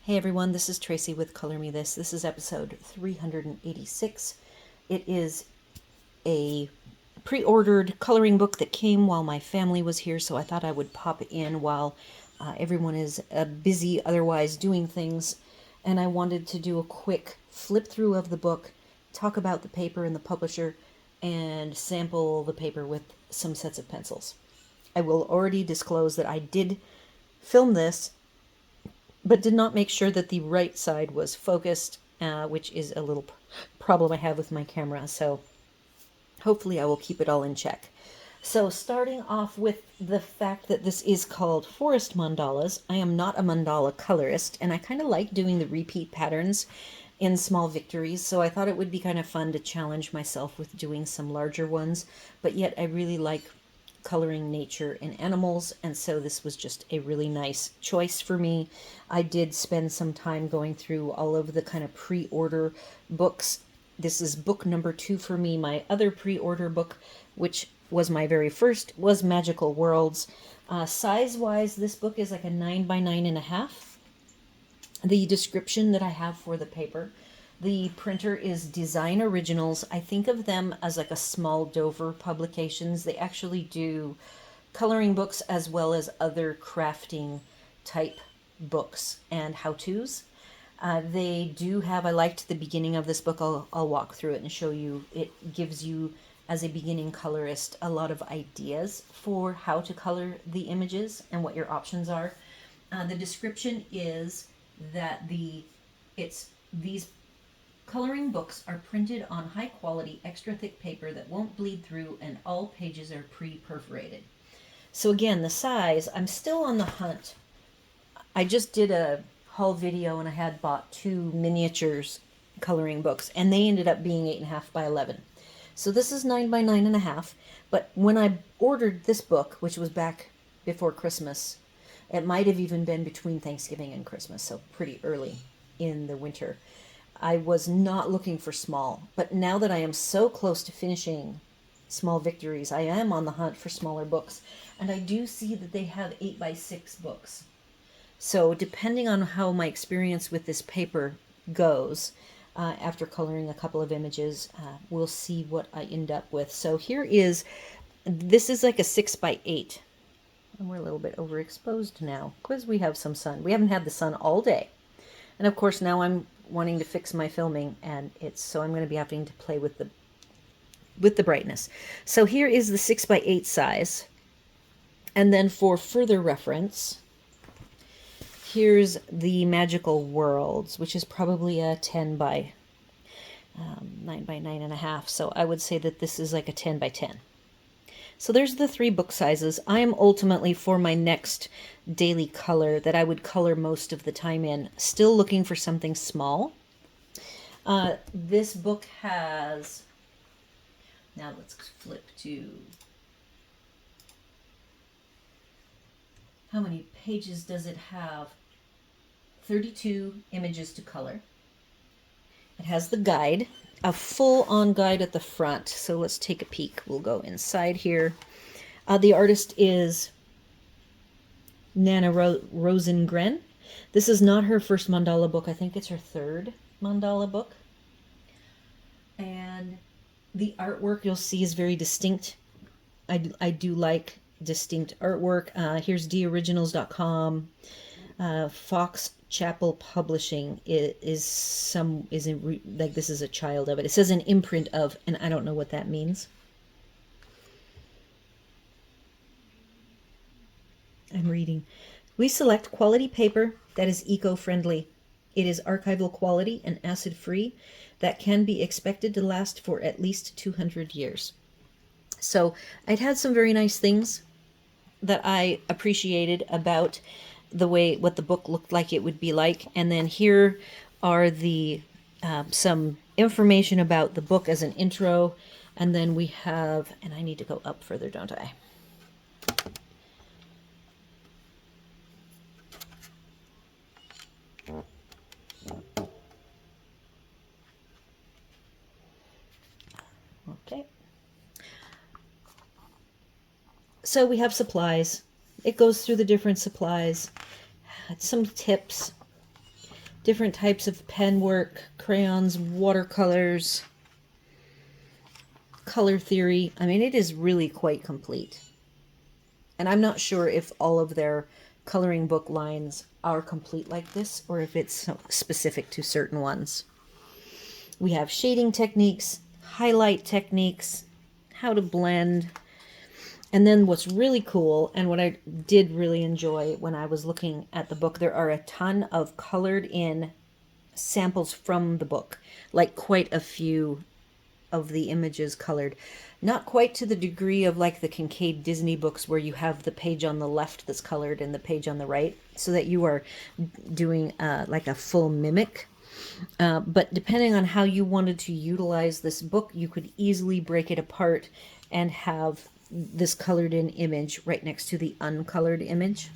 Hey everyone, this is Tracy with Color Me This. This is episode 386. It is a pre-ordered coloring book that came while my family was here, so I thought I would pop in while everyone is busy otherwise doing things. And I wanted to do a quick flip through of the book, talk about the paper and the publisher, and sample the paper with some sets of pencils. I will already disclose that I did film this but did not make sure that the right side was focused, which is a little problem I have with my camera. So hopefully I will keep it all in check. So starting off with the fact that this is called Forest Mandalas, I am not a mandala colorist, and I kind of like doing the repeat patterns in small victories, so I thought it would be kind of fun to challenge myself with doing some larger ones, but yet I really like coloring nature and animals, and so this was just a really nice choice for me. I did spend some time going through all of the kind of pre-order books. This is book number 2 for me. My other pre-order book, which was my very first, was Magical Worlds. Size-wise, this book is like a 9 by 9.5. The description that I have for the paper, the printer is Design Originals. I think of them as like a small Dover publications. They actually do coloring books as well as other crafting type books and how-tos. They do have, I liked the beginning of this book. I'll walk through it and show you. It gives you, as a beginning colorist, a lot of ideas for how to color the images and what your options are. The description is that these coloring books are printed on high quality, extra thick paper that won't bleed through, and all pages are pre-perforated. So again, the size, I'm still on the hunt. I just did a haul video and I had bought 2 miniatures coloring books, and they ended up being 8.5 by 11. So this is 9 by 9.5, but when I ordered this book, which was back before Christmas, it might have even been between Thanksgiving and Christmas, so pretty early in the winter, I was not looking for small. But now that I am so close to finishing Small Victories, I am on the hunt for smaller books. And I do see that they have 8 by 6 books. So depending on how my experience with this paper goes, after coloring a couple of images, we'll see what I end up with. So this is like a 6 by 8. And we're a little bit overexposed now because we have some sun. We haven't had the sun all day. And of course now I'm wanting to fix my filming, and so I'm going to be having to play with the brightness. So here is the 6 by 8 size. And then for further reference, here's the Magical Worlds, which is probably a 10 by 9 by 9.5. So I would say that this is like a 10 by 10. So there's the 3 book sizes. I'm ultimately, for my next daily color that I would color most of the time in, still looking for something small. This book has, now let's flip to, how many pages does it have? 32 images to color. It has the guide, a full-on guide at the front. So let's take a peek. We'll go inside here. The artist is Nana Rosengren. This is not her first mandala book. I think it's her 3rd mandala book. And the artwork you'll see is very distinct. I do like distinct artwork. Here's doriginals.com. Fox Chapel Publishing like this is a child of it. It says an imprint of, and I don't know what that means. I'm reading. We select quality paper that is eco-friendly. It is archival quality and acid-free that can be expected to last for at least 200 years. So I'd had some very nice things that I appreciated about what the book looked like it would be like. And then here are the some information about the book as an intro. And then we have, and I need to go up further, don't I? Okay. So we have supplies. It goes through the different supplies, some tips. different types of pen work, crayons, watercolors, color theory. I mean, it is really quite complete. And I'm not sure if all of their coloring book lines are complete like this, or if it's specific to certain ones. We have shading techniques, highlight techniques, how to blend. And then what's really cool, and what I did really enjoy when I was looking at the book, there are a ton of colored in samples from the book, like quite a few of the images colored. Not quite to the degree of like the Kincaid Disney books where you have the page on the left that's colored and the page on the right, so that you are doing like a full mimic. But depending on how you wanted to utilize this book, you could easily break it apart and have this colored in image right next to the uncolored image,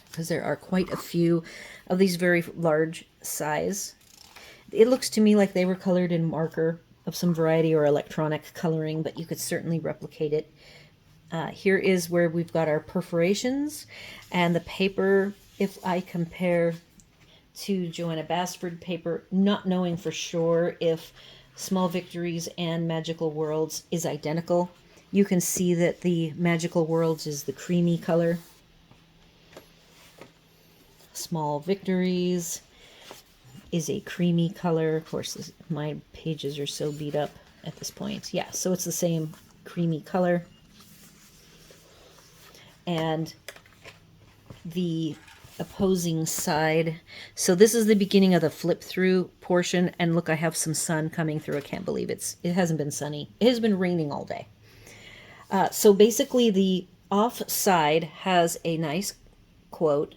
because there are quite a few of these very large size. It looks to me like they were colored in marker of some variety or electronic coloring, but you could certainly replicate it. Here is where we've got our perforations, and the paper, if I compare to Joanna Basford paper, not knowing for sure if Small Victories and Magical Worlds is identical, you can see that the Magical Worlds is the creamy color. Small Victories is a creamy color. Of course, my pages are so beat up at this point. Yeah, so it's the same creamy color. And the opposing side. So this is the beginning of the flip through portion. And look, I have some sun coming through. I can't believe it hasn't been sunny. It has been raining all day. So basically the off side has a nice quote,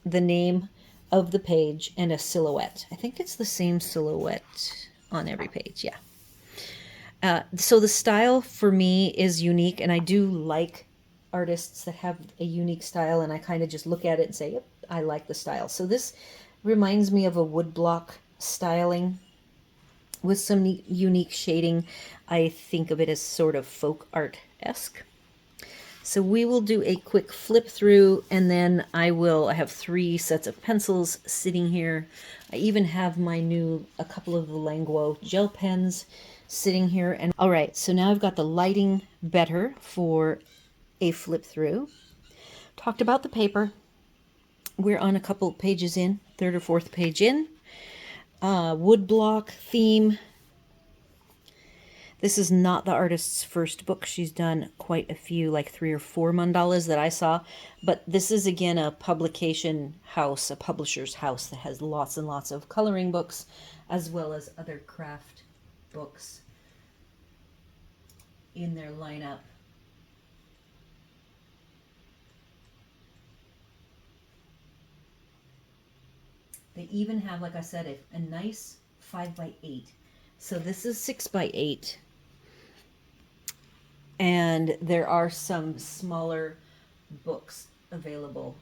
the name of the page, and a silhouette. I think it's the same silhouette on every page. Yeah. So the style for me is unique, and I do like artists that have a unique style, and I kind of just look at it and say, yep, I like the style. So this reminds me of a woodblock styling with some unique shading. I think of it as sort of folk art-esque. So we will do a quick flip through, and then I have 3 sets of pencils sitting here. I even have a couple of the Languo gel pens sitting here. And all right, so now I've got the lighting better for a flip through. Talked about the paper. We're on a couple pages in, 3rd or 4th page in. Woodblock theme. This is not the artist's first book. She's done quite a few, like 3 or 4 mandalas that I saw. But this is, again, a publication house, a publisher's house that has lots and lots of coloring books, as well as other craft books in their lineup. They even have, like I said, a nice 5x8. So this is 6x8. And there are some smaller books available.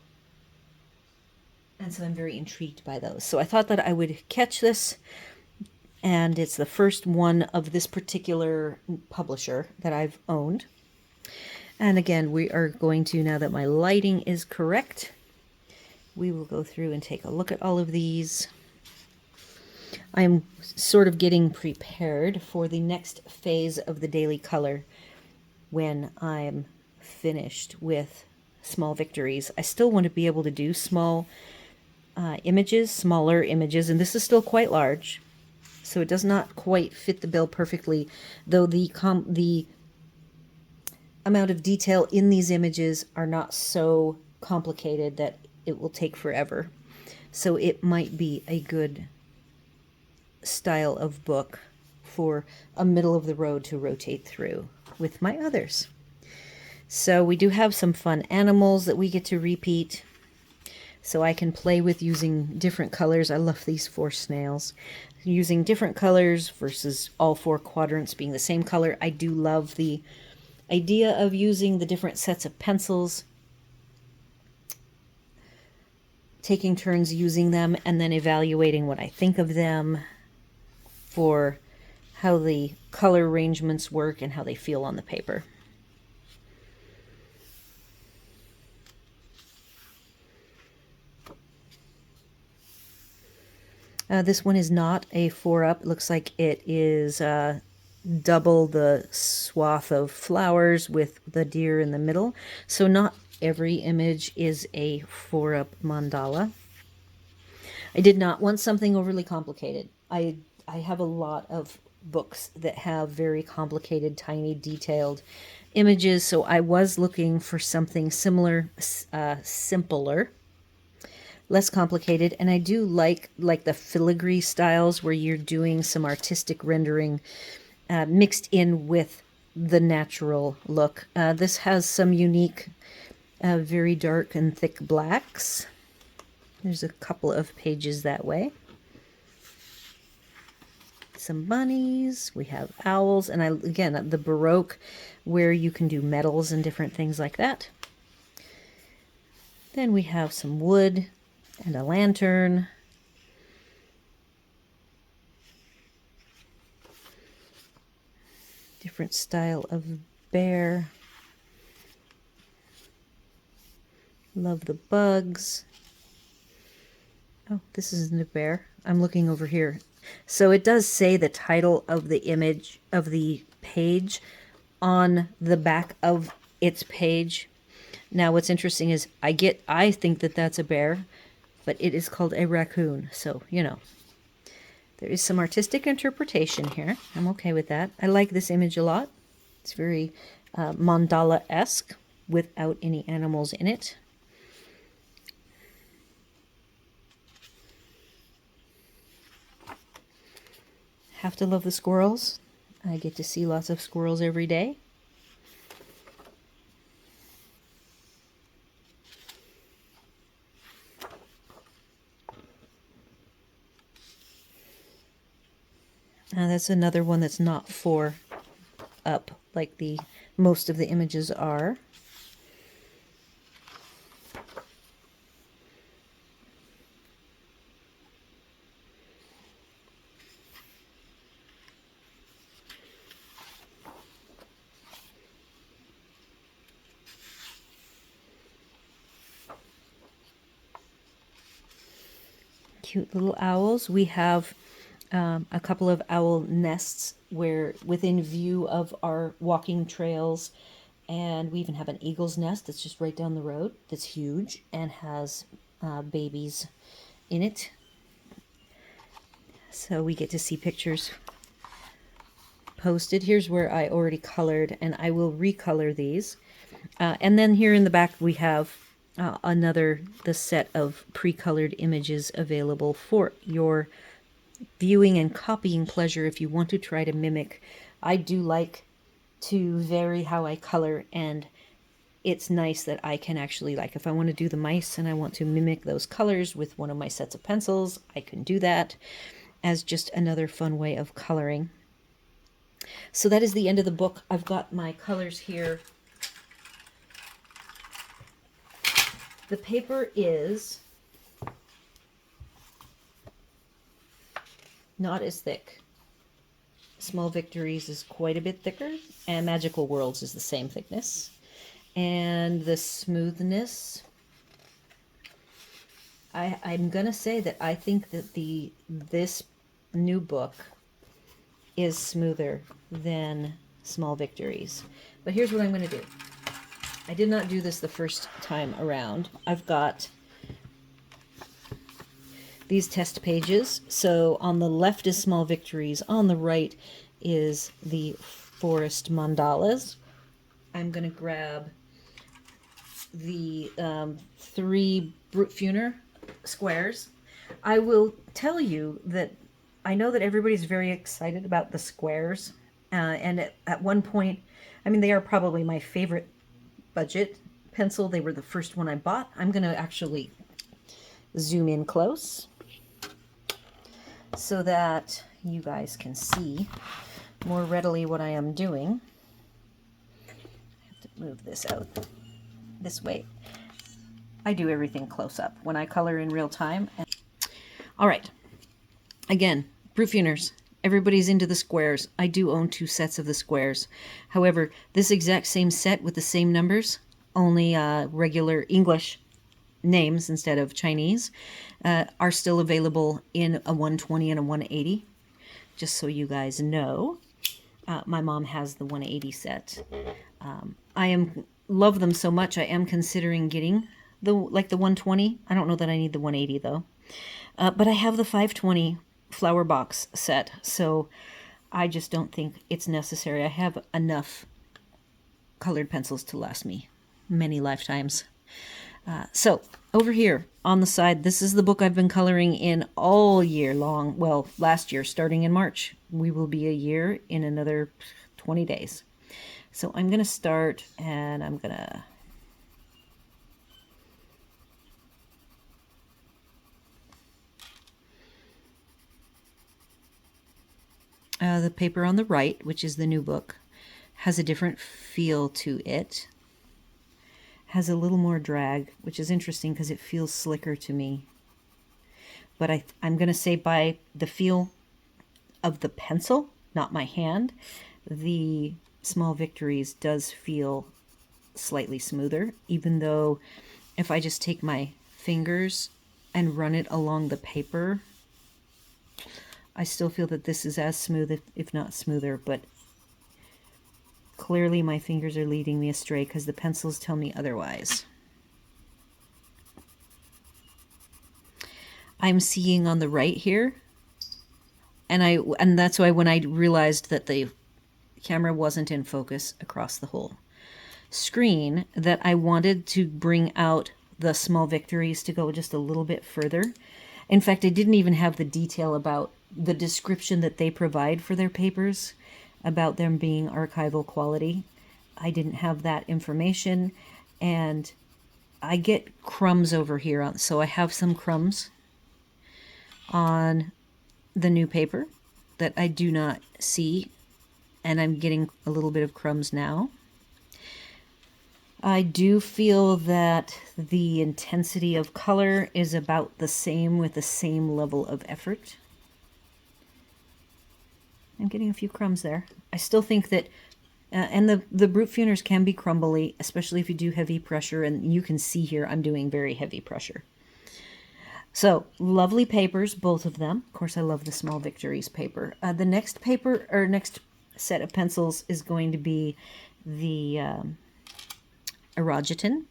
And so I'm very intrigued by those. So I thought that I would catch this. And it's the first one of this particular publisher that I've owned. And again, we are going to, now that my lighting is correct, we will go through and take a look at all of these. I'm sort of getting prepared for the next phase of the daily color when I'm finished with Small Victories. I still want to be able to do small images, smaller images, and this is still quite large, so it does not quite fit the bill perfectly, though the amount of detail in these images are not so complicated that it will take forever. So it might be a good style of book for a middle of the road to rotate through with my others. So we do have some fun animals that we get to repeat, so I can play with using different colors. I love these 4 snails. Using different colors versus all 4 quadrants being the same color. I do love the idea of using the different sets of pencils, taking turns using them, and then evaluating what I think of them for how the color arrangements work and how they feel on the paper. This one is not a 4-up. It looks like it is double the swath of flowers with the deer in the middle. So not every image is a 4-up mandala. I did not want something overly complicated. I have a lot of books that have very complicated, tiny, detailed images, so I was looking for something similar, simpler, less complicated. And I do like the filigree styles where you're doing some artistic rendering mixed in with the natural look. This has some unique, very dark and thick blacks. There's a couple of pages that way. Some bunnies, we have owls, and again, the Baroque where you can do metals and different things like that. Then we have some wood and a lantern. Different style of bear. Love the bugs. Oh, this isn't a bear. I'm looking over here. So it does say the title of the image of the page on the back of its page. Now what's interesting is I think that that's a bear, but it is called a raccoon. So, you know, there is some artistic interpretation here. I'm okay with that. I like this image a lot. It's very mandala-esque without any animals in it. Have to love the squirrels. I get to see lots of squirrels every day. That's another one that's not 4 up like the most of the images are. Cute little owls. We have a couple of owl nests where within view of our walking trails, and we even have an eagle's nest that's just right down the road that's huge and has babies in it. So we get to see pictures posted. Here's where I already colored, and I will recolor these. And then here in the back we have the set of pre-colored images available for your viewing and copying pleasure if you want to try to mimic. I do like to vary how I color, and it's nice that I can actually, like, if I want to do the mice and I want to mimic those colors with one of my sets of pencils, I can do that as just another fun way of coloring. So that is the end of the book. I've got my colors here. The paper is not as thick. Small Victories is quite a bit thicker, and Magical Worlds is the same thickness. And the smoothness, I'm gonna say that I think that this new book is smoother than Small Victories. But here's what I'm gonna do. I did not do this the first time around. I've got these test pages. So on the left is Small Victories. On the right is the Forest Mandalas. I'm going to grab the 3 Brutfuner squares. I will tell you that I know that everybody's very excited about the squares. And at one point, I mean, they are probably my favorite budget pencil. They were the first one I bought. I'm going to actually zoom in close so that you guys can see more readily what I am doing. I have to move this out this way. I do everything close up when I color in real time. All right. Again, Brutfuners. Everybody's into the squares. I do own 2 sets of the squares. However, this exact same set with the same numbers, only regular English names instead of Chinese, are still available in a 120 and a 180. Just so you guys know, my mom has the 180 set. Love them so much. I am considering getting the 120. I don't know that I need the 180 though. But I have the 520 flower box set, so I just don't think it's necessary. I have enough colored pencils to last me many lifetimes. So over here on the side, this is the book I've been coloring in all year long. Well, last year, starting in March. We will be a year in another 20 days. So I'm going to start, and I'm going to the paper on the right, which is the new book, has a different feel to it. Has a little more drag, which is interesting because it feels slicker to me. But I'm going to say by the feel of the pencil, not my hand, the Small Victories does feel slightly smoother, even though if I just take my fingers and run it along the paper, I still feel that this is as smooth, if not smoother, but clearly my fingers are leading me astray because the pencils tell me otherwise. I'm seeing on the right here, and that's why when I realized that the camera wasn't in focus across the whole screen, that I wanted to bring out the Small Victories to go just a little bit further. In fact, I didn't even have the detail about the description that they provide for their papers, about them being archival quality. I didn't have that information, and I get crumbs over here, so I have some crumbs on the new paper that I do not see, and I'm getting a little bit of crumbs now. I do feel that the intensity of color is about the same, with the same level of effort. I'm getting a few crumbs there. I still think that, and the Brutfuners can be crumbly, especially if you do heavy pressure, and you can see here I'm doing very heavy pressure. So, lovely papers, both of them. Of course, I love the Small Victories paper. The next paper, or next set of pencils, is going to be the Artin.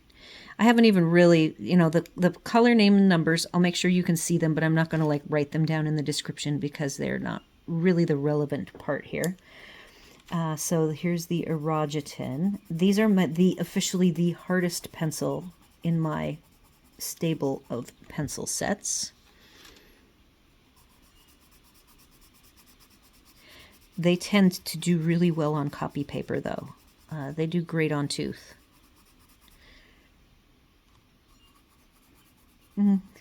I haven't even really, the color name and numbers, I'll make sure you can see them, but I'm not going to write them down in the description because they're not really the relevant part here. So here's the Artin. These are officially the hardest pencil in my stable of pencil sets. They tend to do really well on copy paper, though. They do great on tooth.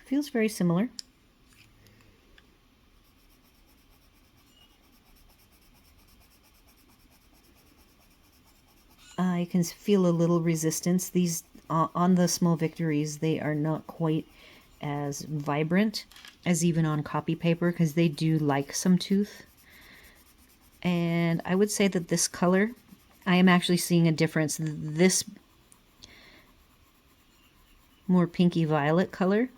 Feels very similar. I can feel a little resistance. These on the Small Victories, they are not quite as vibrant as even on copy paper because they do like some tooth. And I would say that this color, I am actually seeing a difference. This more pinky violet color,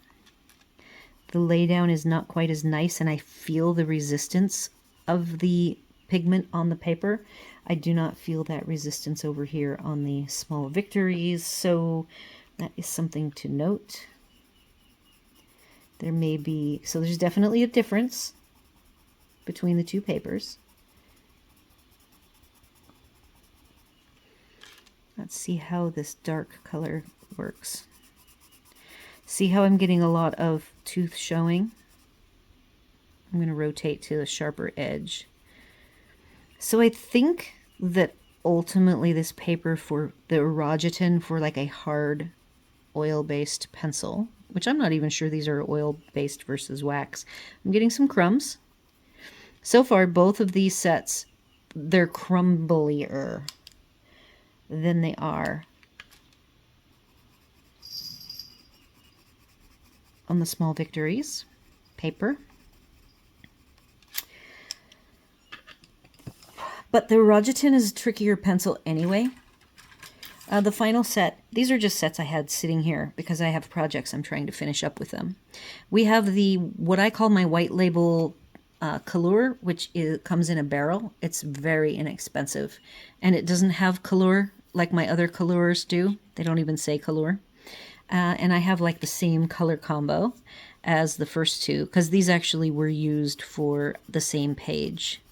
the laydown is not quite as nice, and I feel the resistance of the pigment on the paper. I do not feel that resistance over here on the Small Victories, so that is something to note. There may be, so there's definitely a difference between the two papers. Let's see how this dark color works. See how I'm getting a lot of tooth showing? I'm going to rotate to a sharper edge. So I think that ultimately this paper for the Artin, for a hard oil-based pencil, which I'm not even sure these are oil-based versus wax. I'm getting some crumbs. So far, both of these sets, they're crumblier than they are on the Small Victories paper. But the Artin is a trickier pencil anyway. The final set, these are just sets I had sitting here because I have projects I'm trying to finish up with them. We have the, what I call my white label color, which comes in a barrel. It's very inexpensive. And it doesn't have color like my other colors do. They don't even say color. And I have like the same color combo as the first two, because these actually were used for the same page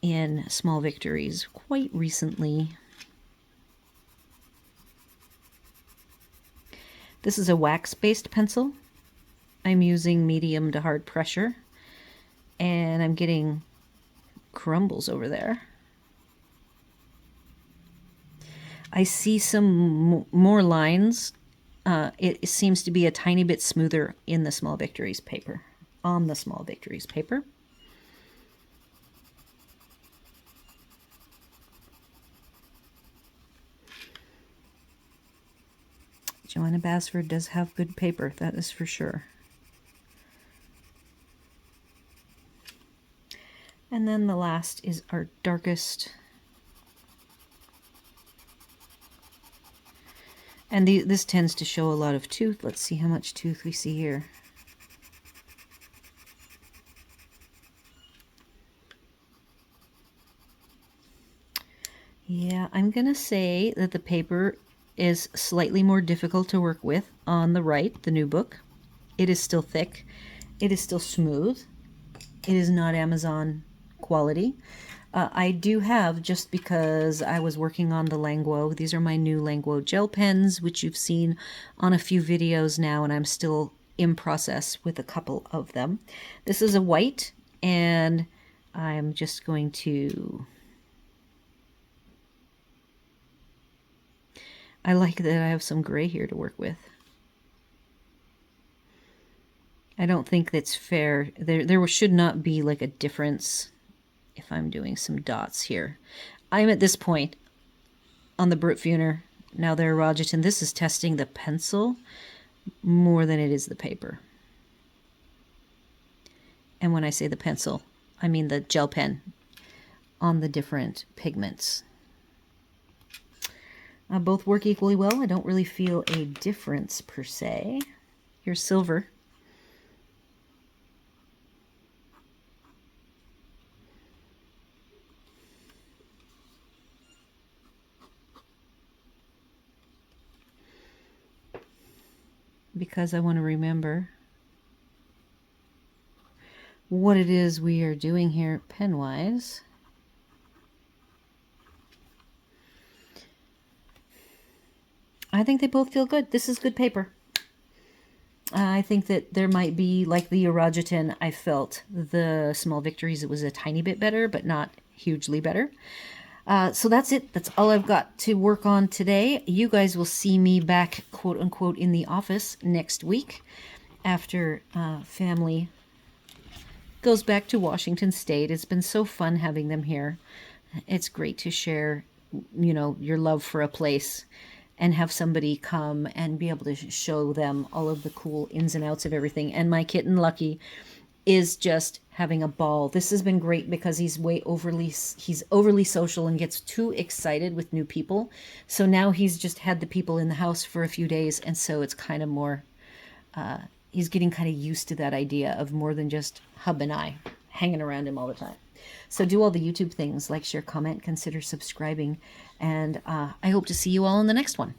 in Small Victories quite recently. This is a wax-based pencil. I'm using medium to hard pressure, and I'm getting crumbles over there. I see some more lines. It seems to be a tiny bit smoother in the Small Victories paper, on the Small Victories paper. Joanna Basford does have good paper, that is for sure. And then the last is our darkest. And this tends to show a lot of tooth. Let's see how much tooth we see here. Yeah, I'm going to say that the paper is slightly more difficult to work with on the right, the new book. It is still thick. It is still smooth. It is not Amazon quality. I do have, just because I was working on the Languo, these are my new Languo gel pens, which you've seen on a few videos now, and I'm still in process with a couple of them. This is a white, and I'm just going to... I like that I have some gray here to work with. I don't think that's fair. There should not be like a difference if I'm doing some dots here. I'm at this point on the Brutfuner. Now they're Rogiton. This is testing the pencil more than it is the paper. And when I say the pencil, I mean the gel pen on the different pigments. Both work equally well. I don't really feel a difference per se. Here's silver. Because I want to remember what it is we are doing here pen-wise. I think they both feel good. This is good paper. I think that there might be, like the Rogiton, I felt the Small Victories, it was a tiny bit better, but not hugely better. So that's it. That's all I've got to work on today. You guys will see me back, quote unquote, in the office next week after family goes back to Washington State. It's been so fun having them here. It's great to share, you know, your love for a place and have somebody come and be able to show them all of the cool ins and outs of everything. And my kitten, Lucky, is just having a ball. This has been great because he's overly social and gets too excited with new people. So now he's just had the people in the house for a few days, and so it's kind of more, he's getting kind of used to that idea of more than just Hub and I hanging around him all the time. So do all the YouTube things, like, share, comment, consider subscribing, and I hope to see you all in the next one.